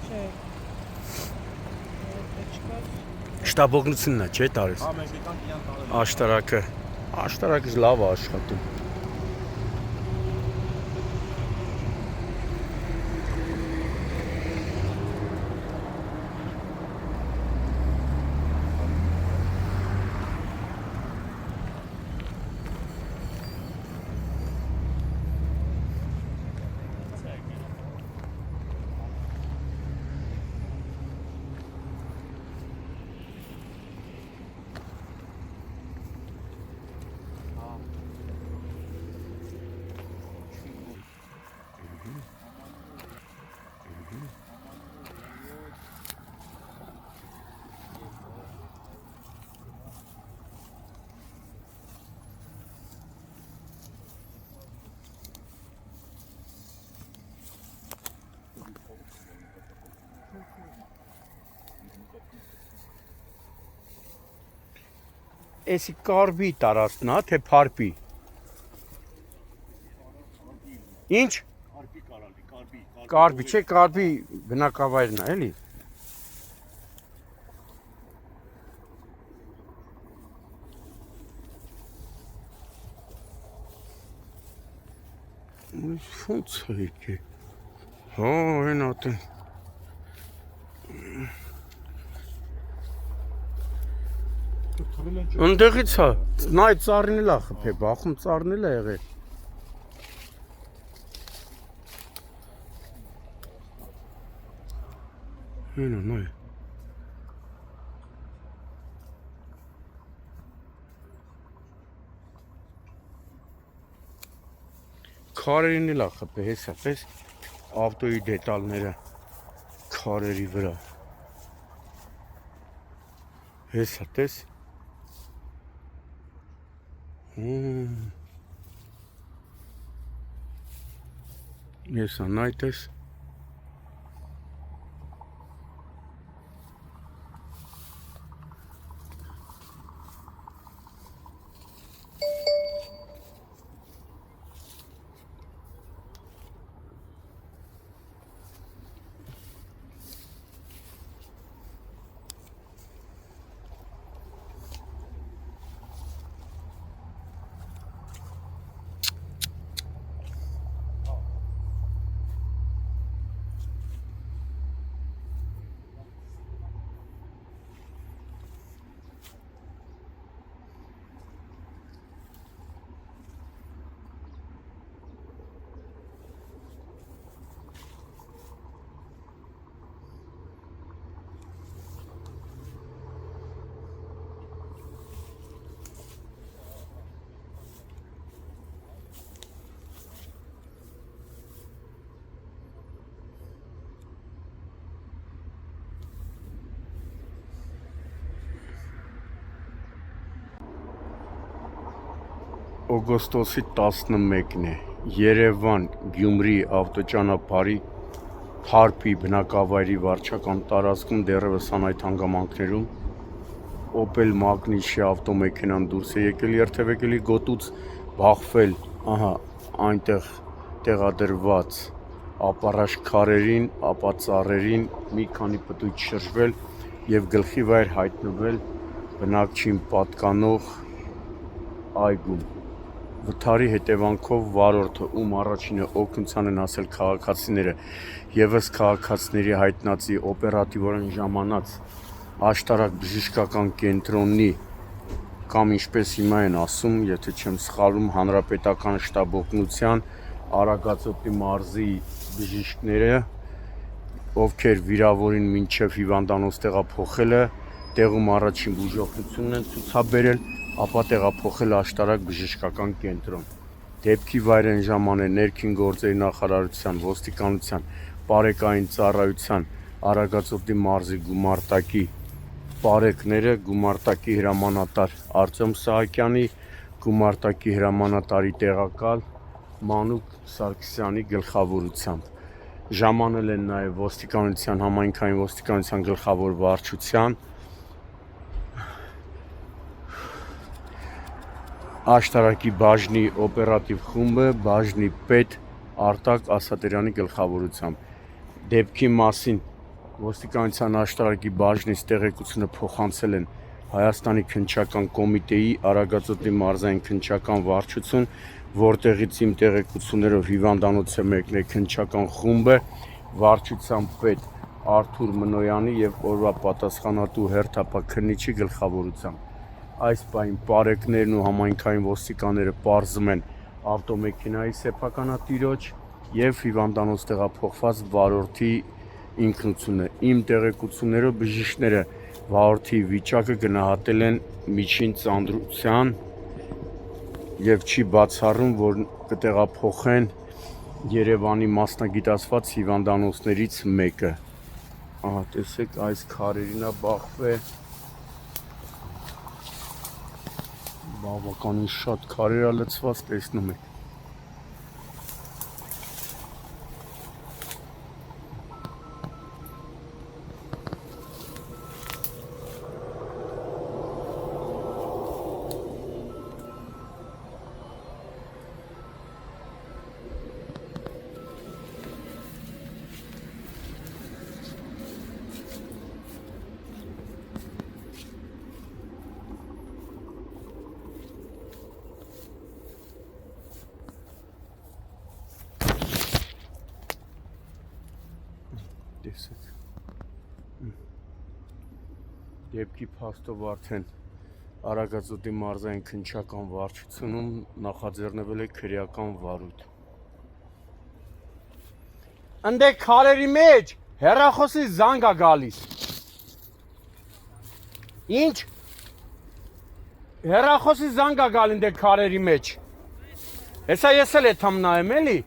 Չէ։ Շտաբօգնությունն է, չէ՞ տարես։ Հա, մենք եկանք իրան տարել։ Աշտարակը լավ է աշխատում։ Էսի կարբի տարածքն է, թե փարպի։ Ինչ։ Կարբի, չէ, կարբի բնակավայրն է, էլի։ Ոնց է եկե։ Հա, այն ատեն։ Ընդեղից է, նա այդ ծառին էլ է խփե, բախում ծառն էլ է եղել։ Հենա, նայ։ Քարերին էլ է խփե, հեսա, պես ավտոյի դետալները քարերի վրա։ Հեսա, տես։ Հեսա, նայ տես։ Օգոստոսի 11-ն է, Երևան Գյումրի ավտոճանապարհի Փարպի բնակավայրի վարչական տարածքում դեռևս անհայտ հանգամանքներում Opel Magnicia ավտոմեքենան դուրս է եկել երթևեկելի գոտուց, բախվել, ահա, այնտեղ տեղադրված ապարաշ քարերին, ապա ծառերին, մի քանի պտույտ շրջվել եւ գլխի վայր հայտնվել բնակչին պատկանող այգում։ Վթարի հետևանքով վարորդը, ում առաջինը օգնության են ասել քաղաքացիները, եւս քաղաքացիների հայտնածի օպերատիվորեն ժամանած Աշտարակ բժշկական կենտրոնի կամ ինչպես հիմա են ասում, եթե չեմ սխալվում, հանրապետական շտաբօգնության Արագածոտնի մարզի բժիշկները, ովքեր վիրավորին մինչև հիվանդանոց տեղափոխելը, տեղում առաջին բուժօգնությունն են ցուցաբերել, ապա տեղափոխել Աշտարակ բժշկական կենտրոն։ Դեպքի վայր են ժամանել ներքին գործերի նախարարության, ոստիկանության, բարեկային ծառայության, Արագածոտնի մարզի գումարտակի բարեկները, գումարտակի հրամանատար Արտյոմ Սահակյանի, գումարտակի հրամանատարի տեղակալ Մանուկ Սարգսյանի գլխավորությամբ։ Ժամանել են նաև ոստիկանության, համայնքային ոստիկանության գլխավոր վարչության, Աշտարակի բաժնի օպերատիվ խումբը, բաժնի պետ Արտակ Ասատերյանի գլխավորությամբ։ Դեպքի մասին ոստիկանության աշտարակի բաժնից տեղեկությունը փոխանցել են Հայաստանի քննչական կոմիտեի Արագածոտնի մարզային քննչական վարչություն, որտեղից իմ տեղեկություններով հիվանդանոց է մեկնել քննչական խումբը վարչության պետ Արթուր Մնոյանի եւ օրվա պատասխանատու հերթապահ քննիչի գլխավորությամբ։ Այս պահին պարեկներն ու համայնքային ոստիկանները պարզում են ավտոմեքենայի սեփականատիրոջ եւ հիվանդանոց տեղափոխված վարորդի ինքնությունը։ Իմ տեղեկություններով բժիշկները վարորդի վիճակը գնահատել են միջին ծանրության եւ չի բացառում, որ կտեղափոխեն Երևանի մասնագիտացված հիվանդանոցներից մեկը։ Ահա տեսեք, այս քարերին է բախվել, բավականին շատ քարեր է լցված, տեսնում եք։ Տեսեք։ Դեպքի փաստով արդեն Արագածոտնի մարզային քննչական վարչությունում նախաձեռնվել է քրեական վարույթ։ Ընդ քարերի մեջ հեռախոսի զանգ է գալիս։ Ինչ։ Հեռախոսի զանգ է գալ ընդ քարերի մեջ։ Հեսա ես էլ եմ նայեմ էլի։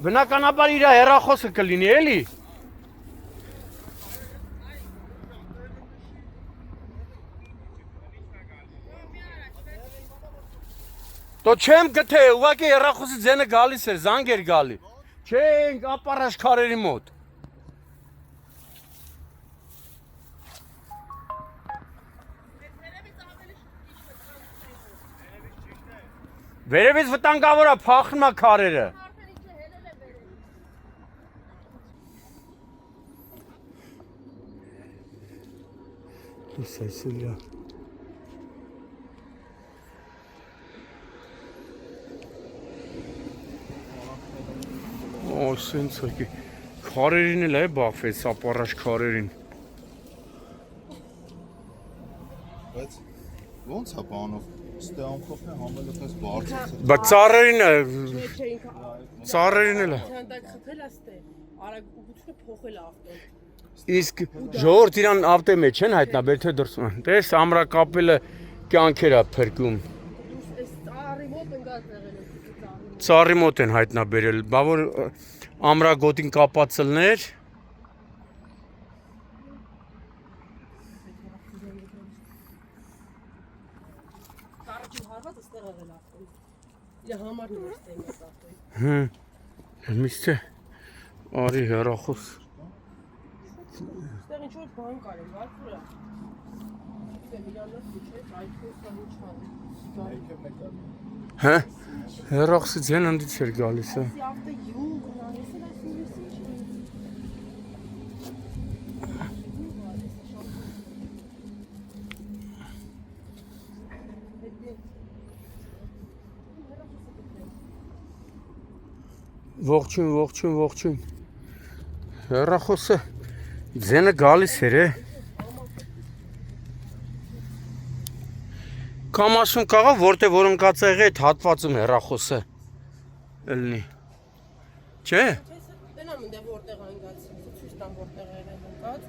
Բնականաբար իր հեռախոսը կլինի էլի։ Դո չեմ գթե, ուղղակի հեռախոսի ձենը գալիս էր, զանգ էր գալի։ Չենք ապարաշ քարերի մոտ։ Վերևից վտանգավոր է, փախնում է քարերը։ Սեսիլիա։ Օ, սենց եկի։ Քարերին էլ է բախվել, սապարաշ քարերին։ Բայց ո՞նց է բանով։ Ստե ամփոփն է համելով այս բարձր։ Բայց ծառերին է։ Ծառերին էլ է։ Ցանտակ խփել է ստե։ Արագ ուղղությունը փոխել է ավտոն։ Իսկ ժողովուրդ իրան ավտոյի մեջ են հայտնաբեր թե դրսում են։ Տես ամրակապելը կյանքեր է փրկում։ Այս ծառի մոտ ընկած եղել է ծառի։ Ծառի մոտ են հայտնաբերել, բա որ ամրագոտին կապած լներ։ Ծառի հարված ստեղ եղել ավտոն։ Իր համարն է ստեղ եղել ավտոն։ Հմ։ Միսը արի հեռախոս։ Ստեղ ինչ-որ բան կար, վարդուրա։ Դե միրանոց չէ, այդ փոստը Հա։ Հեռախոսի ձեն ընդից էր գալիս, հա։ ավտո յուղ նայես էլ այս ուրիշի չէ։ Ողջույն։ Հեռախոսը ձենը գալիս էր, է։ Կամ ասում կաղա, որտեղ որ ընկած է եղել այդ հատվածում հեռախոսը։ Ելնի։ Չէ։ Տենամ ընդ որտեղ անգած, ցույց տամ որտեղ է ընկած։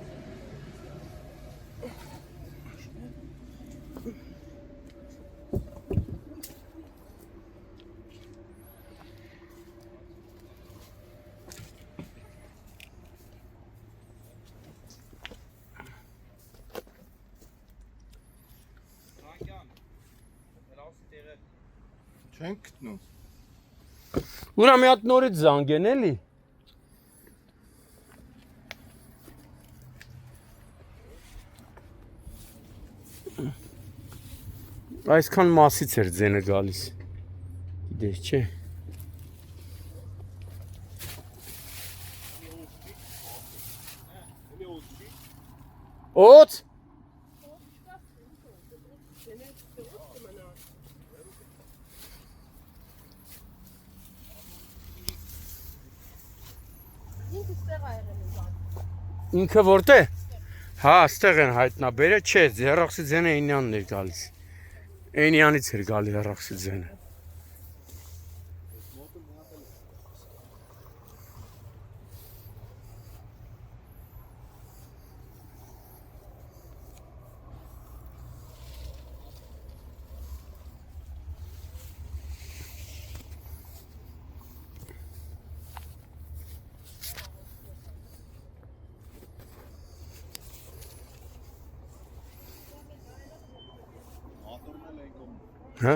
Չենք գտնում։ Ուրա մի հատ նորից զանգ են էլի։ Այսքան մասից էր ձենը գալիս։ Գիտես չէ։ Օծ։ Ինքը ստեղ ա եղել ինձ։ Ինքը որտե՞։ Հա, այստեղ են հայտնաբերել, չէ, հեռախոսի ձենը Էնյանն էր գալիս։ Էնյանից էր գալի հեռախոսի ձենը։ Հա։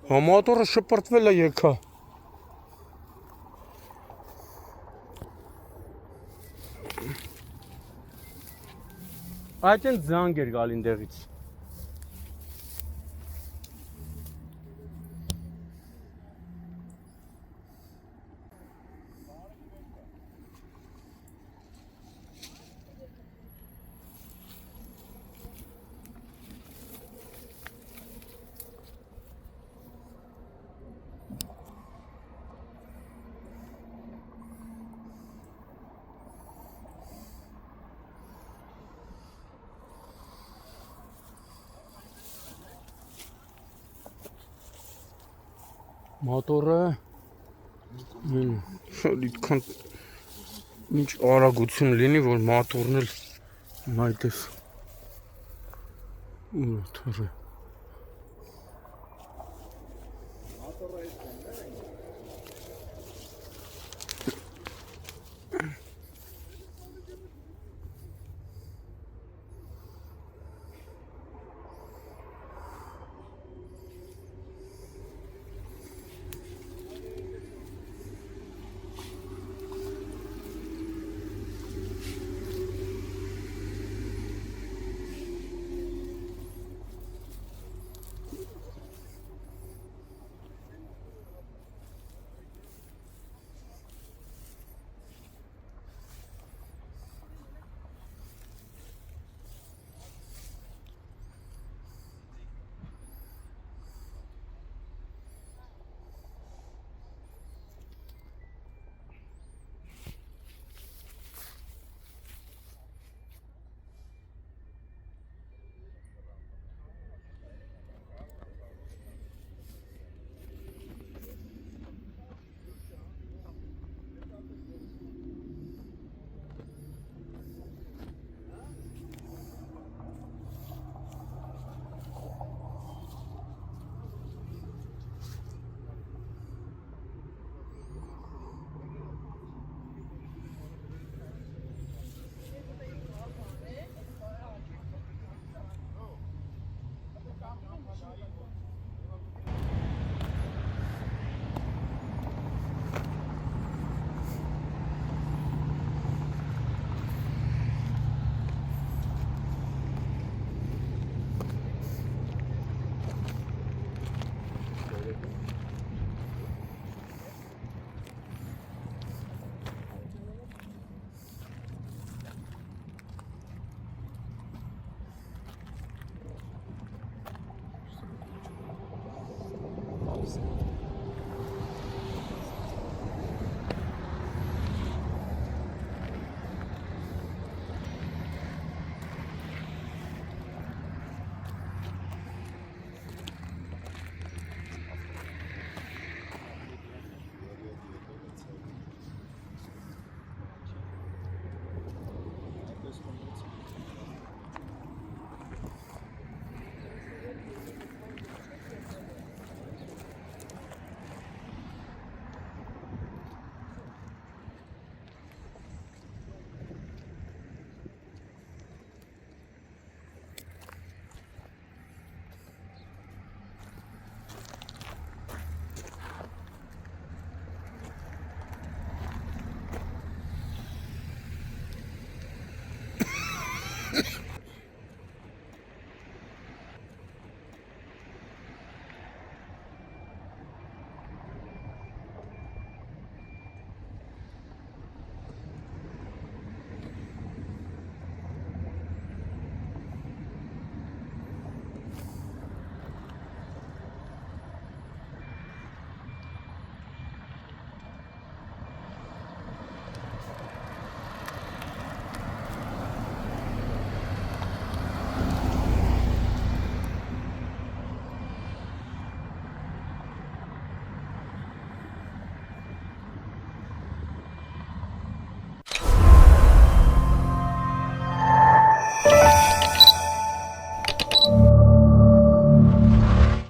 Հա մոտորը շպրտվել է եկա։ Այդ են զանգ էր գալին դեղից։ Մոտորը այդքան ինչ արագություն լինի, որ մոտորն էլ նայտես մոտորը